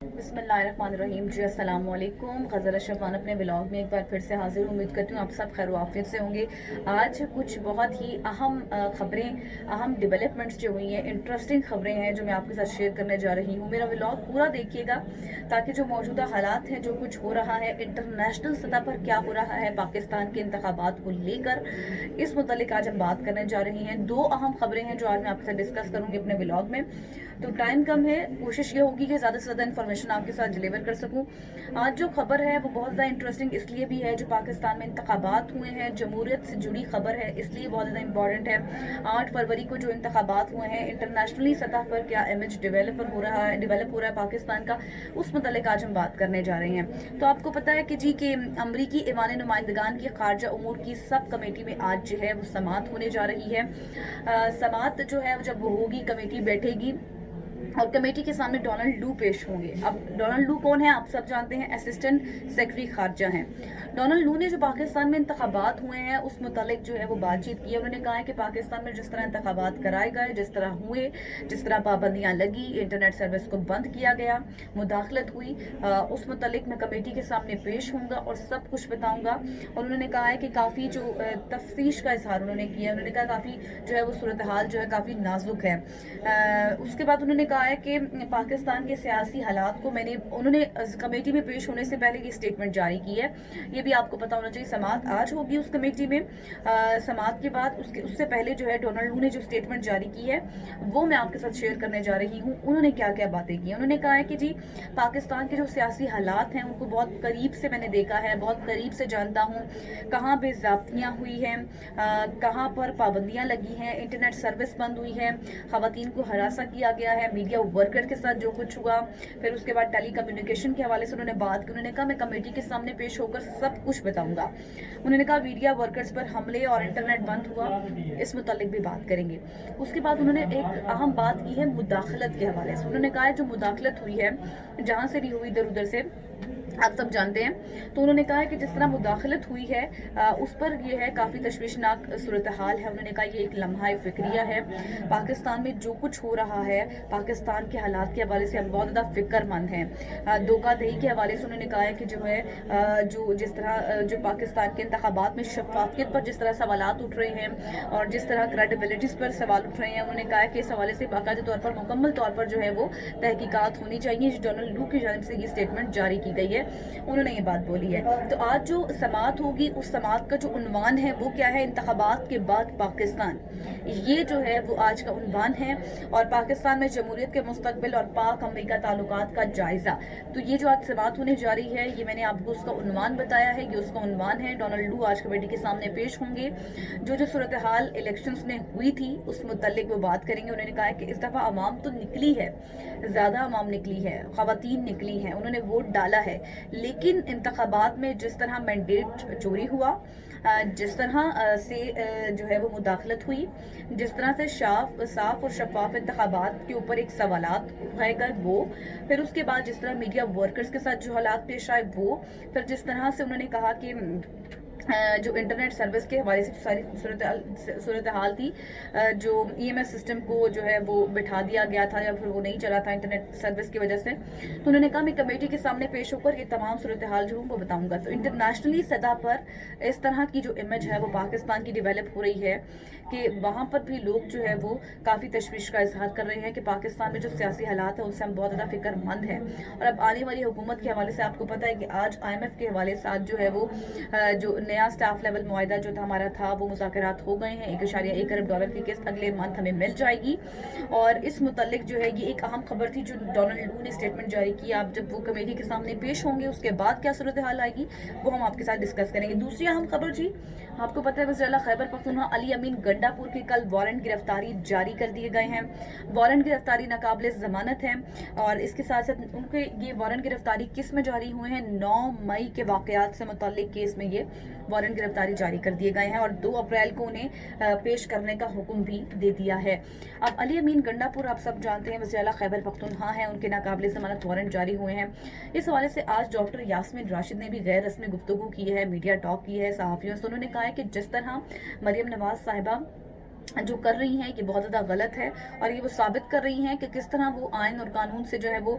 बिस्मिल्लाहिर्रहमानिर्रहीम जी, अस्सलाम वालेकुम। ग़ज़ल अशरफ़ान अपने व्लॉग में एक बार फिर से हाज़िर हूँ। उम्मीद करती हूँ आप सब खैर आफियत से होंगे। आज कुछ बहुत ही अहम ख़बरें, अहम डेवलपमेंट्स जो हुई हैं, इंटरेस्टिंग ख़बरें हैं जो मैं आपके साथ शेयर करने जा रही हूँ। मेरा व्लॉग पूरा देखिएगा ताकि जो मौजूदा हालात हैं, जो कुछ हो रहा है इंटरनेशनल सतह पर, क्या हो रहा है पाकिस्तान के इंतखाबात को लेकर, इस मुतालिक आज हम बात करने जा रही हैं। दो अहम ख़बरें हैं जो आज मैं आपके साथ डिस्कस करूँगी अपने व्लॉग में। तो टाइम कम है, कोशिश ये होगी कि ज़्यादा से ज़्यादा इन्फॉर्मेशन आपके साथ डिलीवर कर सकूं। आज जो खबर है वो बहुत ज़्यादा इंटरेस्टिंग इसलिए भी है, जो पाकिस्तान में इंतखाबात हुए हैं, जमहूरियत से जुड़ी खबर है, इसलिए बहुत ज़्यादा इंपॉर्टेंट है। 8 फरवरी को जो इंतखाबात हुए हैं, इंटरनेशनली सतह पर क्या इमेज डेवलप हो रहा है पाकिस्तान का, उस मुतालिक आज हम बात करने जा रहे हैं। तो आपको पता है कि जी कि अमरीकी ईवान नुमाइंदगान की खारजा उमूर की सब कमेटी में आज जो है वो समात होने जा रही है। समात जो है जब वो होगी, कमेटी बैठेगी और कमेटी के सामने डोनाल्ड लू पेश होंगे। अब डोनाल्ड लू कौन है, आप सब जानते हैं, असिस्टेंट सेक्रेटरी खारजा हैं। डोनाल्ड लू ने जो पाकिस्तान में इंतखाबात हुए हैं उस मुतालिक जो है वो बातचीत की है। उन्होंने कहा है कि पाकिस्तान में जिस तरह इंतखाबात कराए गए, जिस तरह हुए, जिस तरह पाबंदियां लगी, इंटरनेट सर्विस को बंद किया गया, मुदाखलत हुई, उस मुतालिक मैं कमेटी के सामने पेश होऊंगा और सब कुछ बताऊंगा। और उन्होंने कहा है कि काफ़ी जो तफ्तीश का इजहार उन्होंने किया। उन्होंने कहा काफ़ी जो है वो सूरत हाल जो है काफ़ी नाजुक है। उसके बाद उन्होंने कहा है कि पाकिस्तान के सियासी हालात को उन्होंने कमेटी में पेश होने से पहले ये स्टेटमेंट जारी की है। ये भी आपको पता होना चाहिए, समात आज होगी उस कमेटी में। समात के बाद उससे पहले जो है डोनाल्ड लू ने जो स्टेटमेंट जारी की है वो मैं आपके साथ शेयर करने जा रही हूँ। उन्होंने क्या क्या बातें की। उन्होंने कहा है कि जी पाकिस्तान के जो सियासी हालात हैं उनको बहुत करीब से मैंने देखा है, बहुत करीब से जानता हूँ। कहाँ बेज़ाब्तियाँ हुई हैं, कहाँ पर पाबंदियाँ लगी हैं, इंटरनेट सर्विस बंद हुई है, ख़वातीन को हरासा किया गया है, मीडिया वर्कर के साथ जो कुछ हुआ। फिर उसके बाद टेली कम्युनिकेशन के हवाले से उन्होंने बात की। उन्होंने कहा मैं कमेटी के सामने पेश होकर सब कुछ बताऊंगा। उन्होंने कहा मीडिया वर्कर्स पर हमले और इंटरनेट बंद हुआ, इस मुतालिक भी बात करेंगे। उसके बाद उन्होंने एक अहम बात की है मुदाखलत के हवाले से। उन्होंने कहा है जो मुदाखलत हुई है जहाँ से भी हुई, इधर उधर से, आप सब जानते हैं। तो उन्होंने कहा है कि जिस तरह मुदाखलत हुई है उस पर यह है काफ़ी तशवीशनाक सूरत हाल है। उन्होंने कहा ये एक लम्हा फ़िक्रिया है। पाकिस्तान में जो कुछ हो रहा है, पाकिस्तान के हालात के हवाले से हम बहुत ज़्यादा फ़िक्रमंद हैं। धोखाधड़ी के हवाले से उन्होंने कहा है कि जो है जो जिस तरह जो पाकिस्तान के इंतखाबात में शफाफियत पर जिस तरह सवालात उठ रहे हैं और जिस तरह क्रेडिबिलिटीज़ पर सवाल उठ रहे हैं, उन्होंने कहा है कि इस हवाले से बाकायदा तौर पर, मुकम्मल तौर पर जो है वो तहकीकात होनी चाहिए। डोनाल्ड लू की जानिब से ये स्टेटमेंट जारी की गई है, उन्होंने ये बात बोली है। तो आज जो समात होगी उस समात का जो उन्वान है वो क्या है, इंतखाबात के बाद पाकिस्तान, ये जो है वो आज का उन्वान है। और पाकिस्तान में जमहूरियत के मुस्तकबिल और पाक अमेरिका ताल्लुकात का जायजा, तो ये जो आज समात होने जा रही है ये मैंने आपको उसका उन्वान बताया है, ये उसका उन्वान है। डोनाल्ड लू आज कमेटी के सामने पेश होंगे, जो सूरत हाल इलेक्शंस में हुई थी उस मुतल्लिक वो बात करेंगे। उन्होंने कहा है कि इस दफ़ा अवाम तो निकली है, ज़्यादा अवाम निकली है, ख़वातीन निकली हैं, उन्होंने वोट डाला है, लेकिन इंतखाबात में जिस तरह मैंडेट चोरी हुआ, जिस तरह से जो है वो मुदाखलत हुई, जिस तरह से साफ और शफाफ इंतखाबात के ऊपर एक सवालात उठाए गए वो, फिर उसके बाद जिस तरह मीडिया वर्कर्स के साथ जो हालात पेश आए वो, फिर जिस तरह से उन्होंने कहा कि जो इंटरनेट सर्विस के हवाले से सारी सूरत हाल थी, जो ईएमएस सिस्टम को जो है वो बिठा दिया गया था या फिर वो नहीं चला था इंटरनेट सर्विस की वजह से। तो उन्होंने कहा मैं कमेटी के सामने पेश होकर ये तमाम सूरत हाल जो हूँ वो बताऊंगा। तो इंटरनेशनली सतह पर इस तरह की जो इमेज है वो पाकिस्तान की डिवेलप हो रही है कि वहाँ पर भी लोग जो है वो काफ़ी तशवीश का इजहार कर रहे हैं कि पाकिस्तान में जो सियासी हालात है उससे हम बहुत ज़्यादा फिक्रमंद हैं। और अब आने वाली हुकूमत के हवाले से आपको पता है कि आज IMF के हवाले से आज जो है वो जो नया स्टाफ लेवल मुआहदा जो था हमारा था वो मुज़ाकरात हो गए हैं। $1.1 अरब की किस्त अगले मंथ हमें मिल जाएगी। और इस मुतल्लिक जो है ये एक अहम खबर थी जो डोनाल्ड लू ने स्टेटमेंट जारी किया। अब जब वो कमेटी के सामने पेश होंगे उसके बाद क्या सूरत हाल आएगी वो हम आपके साथ डिस्कस करेंगे। दूसरी अहम खबर जी, आपको पता है वज़ीर खैबर पख्तूनख्वा अली अमीन गंडापुर की कल वारंट गिरफ्तारी जारी कर दिए गए हैं। वारंट गिरफ्तारी नाकाबिल ज़मानत है और इसके साथ साथ उनके ये वारंट गिरफ्तारी किस में जारी हुए हैं, 9 मई के वाक़यात से मुतल्लिक केस में ये वारंट गिरफ्तारी जारी कर दिए गए हैं और 2 अप्रैल को उन्हें पेश करने का हुक्म भी दे दिया है। अब अली अमीन गंडापुर आप सब जानते हैं वज़ीर खैबर पख्तूनख्वा हैं, उनके नाकाबिल ज़मानत वारंट जारी हुए हैं। इस हवाले से आज डॉक्टर यास्मीन राशिद ने भी गैर रस्मी गुफ्तगू की है, मीडिया टॉक की है सहाफ़ियों से। उन्होंने कहा है कि जिस तरह मरियम नवाज साहिबा जो कर रही हैं ये बहुत ज़्यादा गलत है, और ये वो साबित कर रही हैं कि किस तरह वो आइन और कानून से जो है वो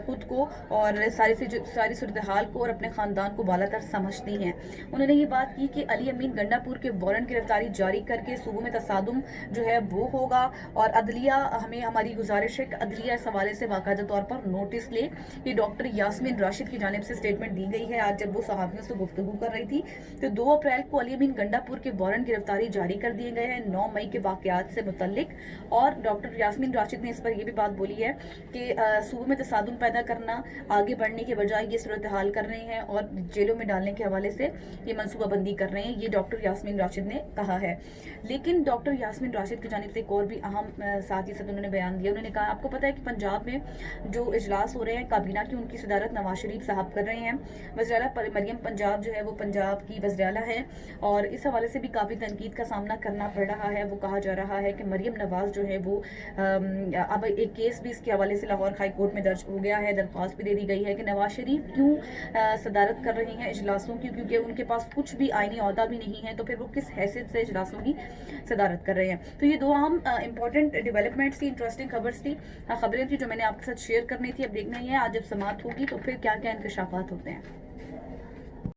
ख़ुद को और सारी सूरत हाल को और अपने ख़ानदान को बालातर समझती हैं। उन्होंने ये बात की कि अली अमीन गंडापुर के वारंट गिरफ्तारी जारी करके सूबे में तसादुम जो है वो होगा, और अदलिया हमें हमारी गुजारिश है कि अदलिया इस हवाले से बाकायदा तौर पर नोटिस ले। ये डॉक्टर यास्मीन राशिद की जानिब से स्टेटमेंट दी गई है आज जब वो सहाफ़ियों से गुफ्तगू कर रही थी। तो 2 अप्रैल को अली अमीन गंडापुर के वारंट गिरफ्तारी जारी कर दिए गए हैं 9 मई के वाक़यात से मुतल्लिक। और डॉक्टर यास्मीन राशिद ने इस पर यह भी बात बोली है कि सूबे में तसादुम पैदा करना, आगे बढ़ने के बजाय ये सूरत हाल कर रहे हैं और जेलों में डालने के हवाले से ये मनसूबाबंदी कर रहे हैं, ये डॉक्टर यास्मीन राशिद ने कहा है। लेकिन डॉक्टर यास्मीन राशिद की जानिब से एक और भी अहम साथ ही साथ उन्होंने बयान दिया। उन्होंने कहा आपको पता है कि पंजाब में जो इजलास हो रहे हैं काबीना की, उनकी सदारत नवाज शरीफ साहब कर रहे हैं। वज़ीर आला मरियम पंजाब जो है वो पंजाब की वज़ीर आला है, और इस हवाले से भी काफ़ी तनकीद का सामना करना पड़ रहा है। वो कहा जा रहा है कि मरियम नवाज जो है वो अब एक केस भी इसके हवाले से लाहौर हाई कोर्ट में दर्ज हो गया है, दरख्वास्त भी दे दी गई है कि नवाज शरीफ क्यों सदारत कर रहे हैं इजलासों की, क्योंकि उनके पास कुछ भी आईनी ओहदा भी नहीं है, तो फिर वो किस हैसियत से इजलासों की सदारत कर रहे हैं। तो ये दो अहम इंपॉर्टेंट डेवलपमेंट्स थी, इंटरेस्टिंग खबरें थी जो मैंने आपके साथ शेयर करनी थी। अब देखना ही है आज जब समाप्त होगी तो फिर क्या क्या इंकशाफात होते हैं।